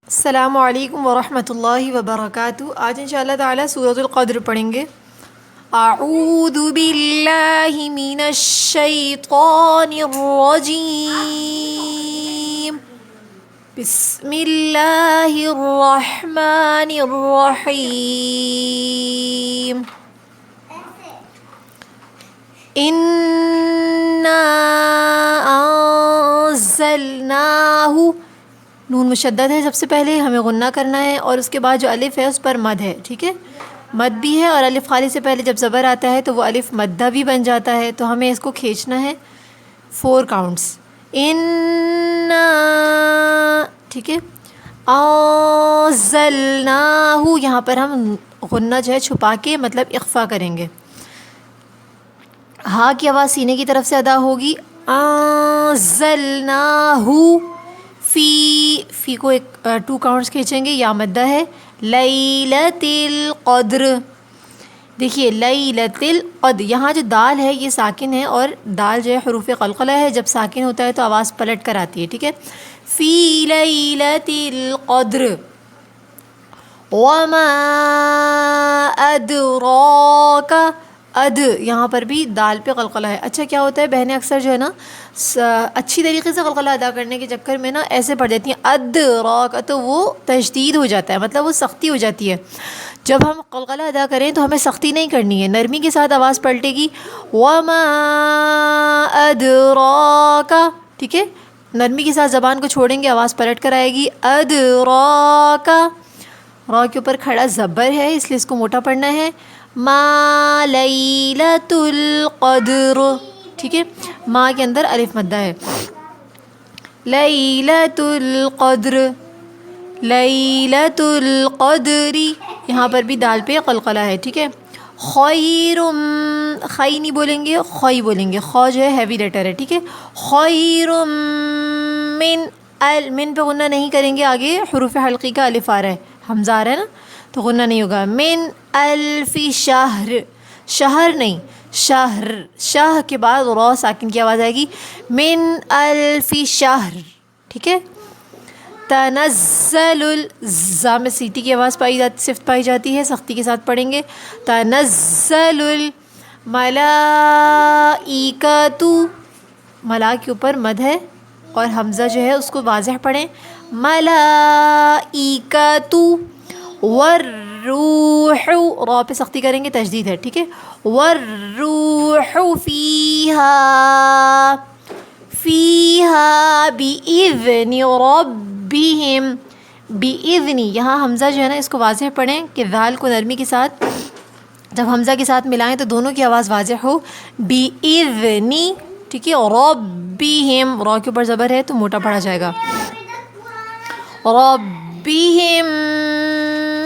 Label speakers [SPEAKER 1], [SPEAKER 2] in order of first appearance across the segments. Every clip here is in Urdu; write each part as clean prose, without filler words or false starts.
[SPEAKER 1] السلام علیکم ورحمۃ اللہ وبرکاتہ۔ آج انشاءاللہ تعالی سورۃ القدر پڑھیں گے۔ اعوذ باللہ من الشیطان الرجیم، بسم اللہ الرحمن الرحیم۔ انا انزلناہ، نون مشدد ہے، سب سے پہلے ہمیں غنہ کرنا ہے اور اس کے بعد جو الف ہے اس پر مد ہے، ٹھیک ہے، مد بھی ہے، اور الف خالی سے پہلے جب زبر آتا ہے تو وہ الف مدہ بھی بن جاتا ہے، تو ہمیں اس کو کھینچنا ہے 4 کاؤنٹس۔ انا، ٹھیک ہے، انزلناہ، یہاں پر ہم غنہ جو ہے چھپا کے مطلب اخفا کریں گے۔ ہاں کی آواز سینے کی طرف سے ادا ہوگی، انزلناہ، فی کو 2 کاؤنٹس کھینچیں گے، یا مدہ ہے۔ لیلۃ القدر، دیکھیے لیلۃ القدر، یہاں جو دال ہے یہ ساکن ہے، اور دال جو ہے حروف قلقلہ ہے، جب ساکن ہوتا ہے تو آواز پلٹ کر آتی ہے، ٹھیک ہے۔ فی لیلۃ القدر، وما ادراک، یہاں پر بھی دال پہ قلقلہ ہے۔ اچھا کیا ہوتا ہے، بہنیں اکثر جو ہے نا اچھی طریقے سے قلقلہ ادا کرنے کے چکر میں نا ایسے پڑھ دیتی ہیں ادراک، تو وہ تشدید ہو جاتا ہے، مطلب وہ سختی ہو جاتی ہے۔ جب ہم قلقلہ ادا کریں تو ہمیں سختی نہیں کرنی ہے، نرمی کے ساتھ آواز پلٹے گی، وما ادراک، ٹھیک ہے، نرمی کے ساتھ زبان کو چھوڑیں گے، آواز پلٹ کر آئے گی، ادراک، را کے اوپر کھڑا زبر ہے اس لیے اس کو موٹا پڑھنا ہے، ما لیلۃ القدر، ٹھیک ہے، ما کے اندر الف مدہ ہے، لیلۃ القدر، لیلۃ القدر، یہاں پر بھی دال پہ قلقلہ ہے، ٹھیک ہے۔ خیر، خی نہیں بولیں گے، خوئی بولیں گے، خو جو ہے ہیوی لیٹر ہے، ٹھیک ہے۔ خیر من پہ غنہ نہیں کریں گے، آگے حروف حلقی کا الف آ رہا ہے، حمزہ آ رہا ہے نا، تو غنہ نہیں ہوگا۔ من الف شہر، شہر نہیں، شہر، شاہ کے بعد را ساکن کی آواز آئے گی، من الف شہر، ٹھیک ہے۔ تنزل الزا میں سیٹی کی آواز صفت پائی جاتی ہے، سختی کے ساتھ پڑھیں گے، تنزل الملائکۃ، ملا کے اوپر مد ہے اور حمزہ جو ہے اس کو واضح پڑھیں، ملائکۃ، والروح، را پہ سختی کریں گے، تشدید ہے، ٹھیک ہے، والروح فیہا، فیہا بِإِذْنِ رَبِّهِمْ، بِإِذْنِ، یہاں حمزہ جو ہے نا اس کو واضح پڑھیں کہ ذال کو نرمی کے ساتھ جب حمزہ کے ساتھ ملائیں تو دونوں کی آواز واضح ہو، بِإِذْنِ، ٹھیک ہے، رَبِّهِمْ، را کے اوپر زبر ہے تو موٹا پڑھا جائے گا، رَبِّهِمْ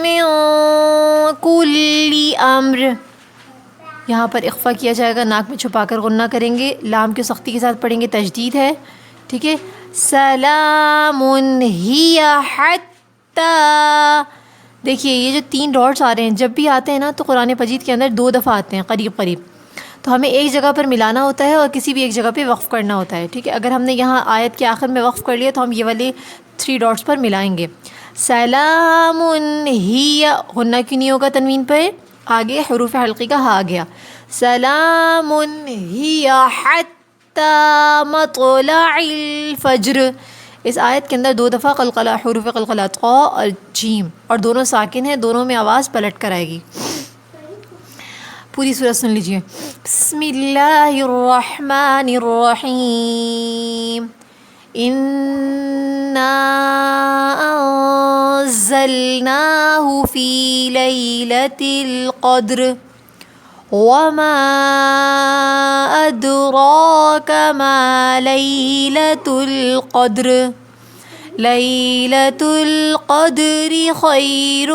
[SPEAKER 1] مِنْ كُلِّ أَمْرٍ، یہاں پر اخفا کیا جائے گا، ناک میں چھپا کر غنہ کریں گے، لام کی سختی کے ساتھ پڑھیں گے، تشدید ہے، ٹھیک ہے۔ سلام ہی حتی، دیکھیے یہ جو 3 ڈاٹس آ رہے ہیں جب بھی آتے ہیں نا تو قرآن مجید کے اندر 2 دفعہ آتے ہیں قریب قریب، تو ہمیں ایک جگہ پر ملانا ہوتا ہے اور کسی بھی ایک جگہ پہ وقف کرنا ہوتا ہے، ٹھیک ہے۔ اگر ہم نے یہاں آیت کے آخر میں وقف کر لیا تو ہم یہ والے 3 ڈاٹس پر ملائیں گے۔ سلام ہی، غنہ کیوں نہیں ہوگا تنوین پہ، آگے حروف حلقی کا ہا آ گیا، سلام ہی حتی مطلع الفجر، اس آیت کے اندر 2 دفعہ قلقلہ، حروف قلقلہ قا اور جیم، اور دونوں ساکن ہیں، دونوں میں آواز پلٹ کر آئے گی۔ پوری سورہ سن لیجئے، بسم اللہ الرحمن الرحیم، انا انزلناہ فی لیلۃ القدر، وما ادراک ما لیلۃ القدر، لیلۃ القدر خیر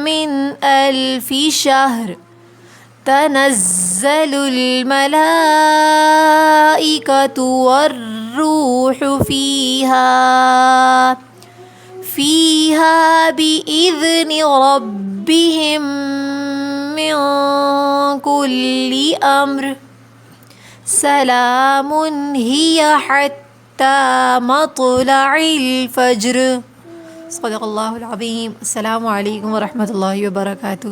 [SPEAKER 1] من الف شہر، تنزل الملائکۃ والروح فیہا، فیہا بِإِذْنِ رَبِّهِمْ من كل أمر، سلام هي حتى مطلع الفجر۔ صدق اللہ العظیم. السلام علیکم ورحمۃ اللہ وبرکاتہ.